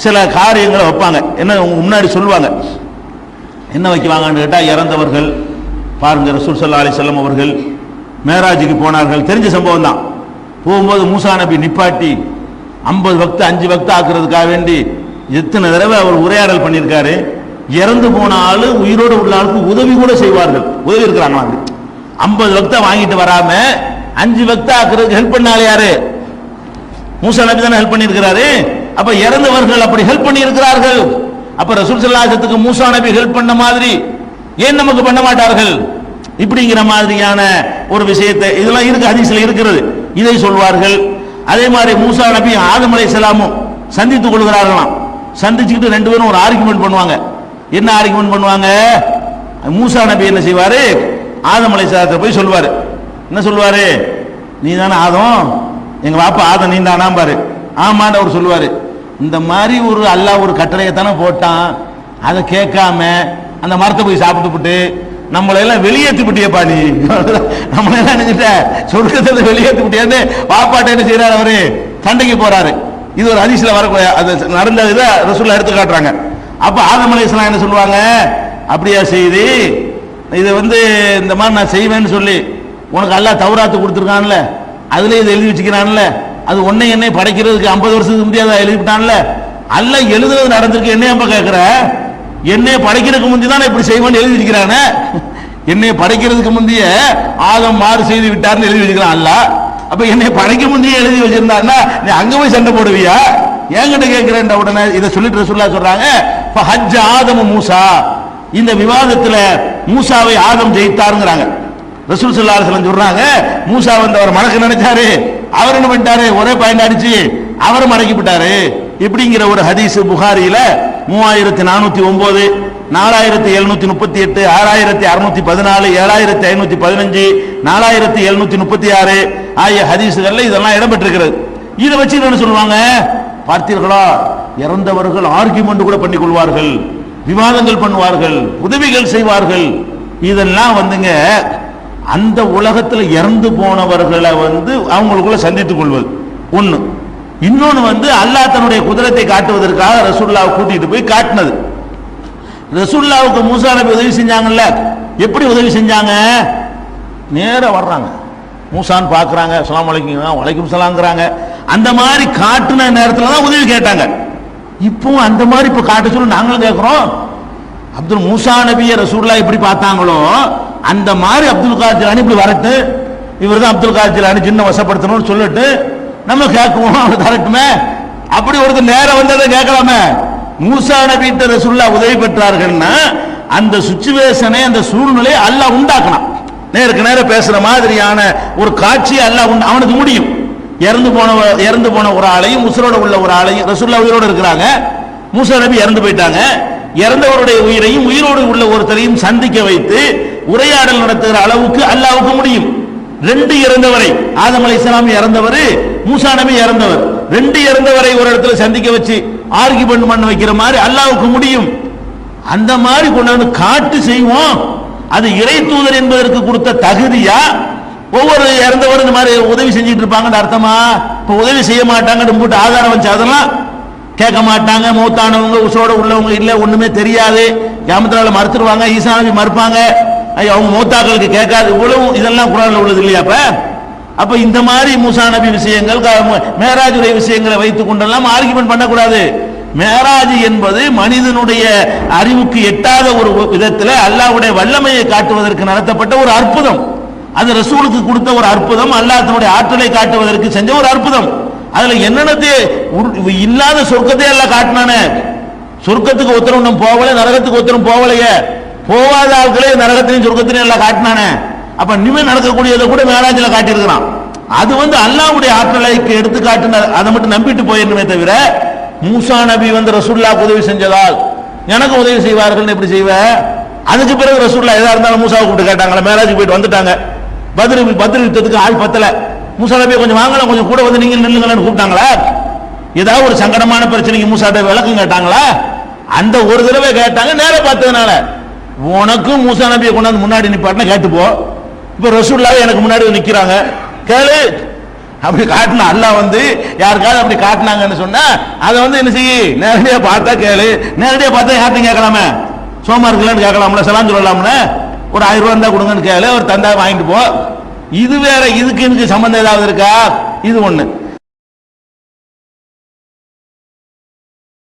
சில காரியங்களை வைப்பாங்க. என்ன முன்னாடி சொல்லுவாங்க, என்ன வைக்குவாங்கன்னு கேட்டால், இறந்தவர்கள் பாருங்க, ரசூல் ஸல்லல்லாஹு அலைஹி வஸல்லம் அவர்கள் மேராஜுக்கு போனார்கள், தெரிஞ்ச சம்பவம் தான். போகும்போது மூசா நபி நிப்பாட்டி 50 வக்து 5 வக்து ஆக்குறதுக்காக வேண்டி எத்தனை தடவை அவர் உரையாடல் பண்ணியிருக்காரு. இறந்து போன ஆளு உயிரோடு உள்ள ஆளுக்கு உதவி கூட செய்வார்கள், உதவி இருக்கிறாங்களா. 50 வக்தை வாங்கிட்டு வராம 5 வக்து ஆக்குறதுக்கு ஹெல்ப் பண்ணாலே யாரு? மூசா நபி தானே ஹெல்ப் பண்ணியிருக்கிறாரு. அப்ப இறந்தவர்கள் அப்படி ஹெல்ப் பண்ணி இருக்கிறார்கள். அப்ப ரசூல் ஸல்லல்லாஹு அலைஹி வஸல்லம் மூசா நபி ஹெல்ப் பண்ண மாதிரி ஏன் நமக்கு பண்ண மாட்டார்கள்? இப்படிங்கிற மாதிரியான ஒரு விஷயத்தை இதெல்லாம் இருக்கு, ஹதீஸ்ல இருக்கிறது. இதை சொல்வார்கள். அதே மாதிரி மூசா நபி ஆதம் அலைஹிஸ்ஸலாமும் சந்தித்துக் கொள்கிறார்களாம். சந்திச்சுக்கிட்டு 2 பேரும் ஒரு ஆர்குமெண்ட் பண்ணுவாங்க. என்ன ஆர்குமெண்ட் பண்ணுவாங்க? மூசா நபி என்ன செய்வாரு? ஆதம் அலைஹிஸ்ஸலாத்தை போய் சொல்வாரு. என்ன சொல்வாரு? நீ தானே ஆதம், எங்க பாப்பா ஆதம் நீ தானா பாரு. ஆமான்னு அவர் சொல்லுவாரு. இந்த மாதிரி ஒரு அல்லாஹ் ஒரு கட்டளையை தானே போட்டான், அதை கேட்காம அந்த மரத்தை போய் சாப்பிட்டு நம்மளெல்லாம் வெளியேற்றி விட்டியப்பா, நீ நம்மளெல்லாம் நினைச்சிட்ட சொர்க்கத்தை வெளியேற்றி விட்டியான்னு பாப்பாட்ட என்ன செய்யறாரு? அவரு சண்டைக்கு போறாரு. இது ஒரு ஹதீஸ்ல வரக்கூடிய அது நடந்ததை ரசூலுல்லாஹ் எடுத்து காட்டுறாங்க. அப்ப ஆதம் அலைஹிஸ்ஸலாம் என்ன சொல்லுவாங்க? அப்படியா செய்தி, இது இந்த மாதிரி நான் செய்வேன்னு சொல்லி உனக்கு அல்லாஹ் தௌராத்து கொடுத்துருக்கான்ல, அதுல இதை எழுதி வச்சுக்கிறான்ல, அது உன்னை என்னை படைக்கிறதுக்கு 50 வருஷத்துக்கு முந்தைய எழுதிவிட்டான்ல, அல்லாஹ் எழுதுறது நடந்திருக்கு. என்னைய அப்ப கேட்கிற, என்னைய படைக்கிறதுக்கு முந்தைய தான் இப்படி செய்வேன்னு எழுதி வச்சுக்கிறான. என்னைய படைக்கிறதுக்கு முந்தைய ஆதம் மாறு செய்து விட்டார்னு எழுதி வச்சுக்கிறான் அல்லாஹ். அப்ப என்னை படைக்க முந்தைய எழுதி வச்சிருந்தான்னா நீ அங்க போய் சண்டை போடுவியா? என்கிட்ட கேட்கிறேன். உடனே இதை சொல்லிட்டு ரசூலுல்லாஹ் சொல்றாங்க, ஃபஹஜ்ஜ ஆதமு மூசா, இந்த விவாதத்துல மூசாவை ஆதம் ஜெயித்தாருங்கிறாங்க. ரசூல் ஸல்லல்லாஹு அலைஹி வஸல்லம் சொல்றாங்க, மூசா அவர் மடக்க நினைச்சாரு, அவர் என்ன பண்ணிட்டாரு? ஒரே பாயிண்ட் அடிச்சு அவரை மடக்கி விட்டாரு. இப்படிங்கிற ஒரு ஹதீஸ் புகாரியில 3409, 4738, 6614, 7515, 4736 ஆகிய ஹதீஸ்கள்ல இதெல்லாம் இடம்பெற்றிருக்கிறது. இதை வச்சு என்ன சொல்லுவாங்க? பார்த்தீர்களா, இறந்தவர்கள் ஆர்கியூமெண்ட் கூட பண்ணிக் கொள்வார்கள், விவாதங்கள் பண்ணுவார்கள், உதவிகள் செய்வார்கள். இதெல்லாம் அந்த உலகத்தில் இறந்து போனவர்களை அவங்களுக்குள்ள சந்தித்துக் கொள்வது ஒண்ணு. இன்னொன்னு அல்லாஹ் தன்னுடைய குதிரத்தை காட்டுவதற்காக ரசூலுல்லாஹ் கூட்டிட்டு போய் காட்டினது. ரசூலுல்லாஹ்வுக்கு மூசா நபி உதவி செஞ்சாங்கல்ல, எப்படி உதவி செஞ்சாங்க? நேரா வர்றாங்க, மூசான்னு பாக்குறாங்க, அஸ்ஸலாமு அலைக்கும், வலைக்கும் சலாம்ங்கறாங்க. அந்த மாதிரி காட்டுன நேரத்துல தான் உதவி கேட்டாங்க. இப்போ அந்த மாதிரி இப்ப காட்ட சொல்லி நாங்களும் கேட்கிறோம். அப்துல் மூசா நபியை ரசூலுல்லாஹ் எப்படி பார்த்தாங்களோ அந்த மாதிரி அப்துல் காதர் ஜிலானி இப்படி வரட்டு, இவர் தான் அப்துல் காதர் ஜிலானி சின்ன வசப்படுத்தணும்னு சொல்லிட்டு நம்ம கேட்குவோம், அவர் தரட்டுமே. அப்படி ஒருத்தர் நேரம் வந்ததை கேட்கலாமே. மூசா நபிட்ட ரசூலுல்லாஹ் உதவி பெற்றார்கள்னா அந்த சிச்சுவேஷனை, அந்த சூழ்நிலையை அல்லாஹ் உண்டாக்கணும். நேருக்கு நேர பேசுற மாதிரியான ஒரு காட்சி அல்லாஹ் அவனுக்கு முடியும். இறந்து போன ஒரு ஆளையும் உசுரோட உள்ள ஒரு ஆளையும், ரசூலுல்லாஹ் உயிரோடு இருக்கிறாங்க, மூசா நபி இறந்து போயிட்டாங்க, இறந்தவருடைய உயிரையும் உயிரோடு உள்ள ஒருத்தரையும் சந்திக்க வைத்து உரையாடல் நடத்துகிற அளவுக்கு அல்லாஹ்வுக்கு முடியும். 2 இறந்தவரை, ஆதம் அலைஹிஸ்ஸலாம் இறந்தவர், மூசா நபி இறந்தவர், 2 இறந்தவரை ஒரு இடத்துல சந்திக்க வச்சு ஆர்கியூமெண்ட் பண்ண வைக்கிற மாதிரி அல்லாஹ்வுக்கு முடியும். அந்த மாதிரி கொண்டாந்து காட்டு செய்வோம். அது இறை தூதர் என்பதற்கு கொடுத்த தகுதியா? ஒவ்வொரு இறந்தவர் இந்த மாதிரி உதவி செஞ்சுட்டு இருப்பாங்க அர்த்தமா? இப்ப உதவி செய்ய மாட்டாங்க போட்டு ஆதாரம் வச்சு அதெல்லாம் கேட்க மாட்டாங்க. மூத்தானவங்க உசோட உள்ளவங்க இல்ல, ஒண்ணுமே தெரியாது, கியாமத் மறுத்துருவாங்க, ஈசா நபி மறுப்பாங்க, அவங்க மூத்தாக்களுக்கு கேட்காது. இவ்வளவு இதெல்லாம் குர்ஆன்ல உள்ளது இல்லையா? அப்ப இந்த மாதிரி மூசா நபி விஷயங்கள், மேராஜுடைய விஷயங்களை வைத்துக் கொண்டெல்லாம் ஆர்கியூமெண்ட் பண்ணக்கூடாது. மேராஜ் என்பது மனிதனுடைய அறிவுக்கு எட்டாத ஒரு விதத்தில் அல்லாஹ்வுடைய வல்லமையை காட்டுவதற்கு நடத்தப்பட்ட ஒரு அற்புதம். அது ரசூலுக்கு கொடுத்த ஒரு அற்புதம், அல்லாஹ் தன்னுடைய ஆற்றலை காட்டுவதற்கு செஞ்ச ஒரு அற்புதம். அதுல என்னென்னது இல்லாத சொர்க்கத்தை எல்லாம் காட்டினானே. சொர்க்கத்துக்கு ஒருத்தரும் போகல, நரகத்துக்கு ஒருத்தரும் போகலையே, போகாத ஆட்களே நரகத்திலையும் சொர்க்கத்திலையும் எல்லாம் காட்டினானே. அப்ப இனிமே நடக்கக்கூடியதை கூட மேராஜில் காட்டியிருக்கிறான். அது அல்லாஹ்வுடைய ஆற்றலைக்கு எடுத்து காட்டின, அதை மட்டும் நம்பிட்டு போயிருந்தமே தவிர மூசா நபி ரசூலுல்லாஹ் உதவி செஞ்சதால் எனக்கு உதவி செய்வார்கள் எப்படி செய்வ? அதுக்கு பிறகு ரசூலுல்லாஹ் எதா இருந்தாலும் மூசாவை கூப்பிட்டு கேட்டாங்களா? மேராஜுக்கு போயிட்டு வந்துட்டாங்க, பத்ர் யுத்தத்துக்கு ஆள் பத்தல, மூசா நபியை கொஞ்சம் வாங்கலாம், கொஞ்சம் கூட நீங்க நில்லுங்கன்னு கூப்பிட்டாங்களா? ஏதாவது ஒரு சங்கடமான பிரச்சனைக்கு மூசாட்ட விளக்கம் கேட்டாங்களா? அந்த ஒரு தடவை கேட்டாங்க. நேரம் பார்த்ததுனால உனக்கும் மூசா நபியை கொண்டாந்து முன்னாடி நிப்பாட்டினா கேட்டு போ. இப்ப ரசூலுல்லாஹ் எனக்கு முன்னாடி நிக்கிறாங்க, கேளு, அப்படி காட்டினா அல்லாஹ் வந்து யாருக்காவது அப்படி காட்டினாங்கன்னு சொன்னா அதை வந்து என்ன செய்ய, நேரடியா பார்த்தா கேளு. நேரடியா பார்த்தா யார்ட்டும் கேட்கலாமே, சோமா இருக்கலான்னு கேட்கலாம்ல, சலாம் சொல்லலாம்ல. ஒரு 1000 ரூபா இருந்தா கொடுங்கன்னு கேளு, ஒரு தந்தா வாங்கிட்டு போ. இது வேற, இதுக்கு எனக்கு சம்பந்தம் ஏதாவது இருக்கா? இது ஒண்ணு.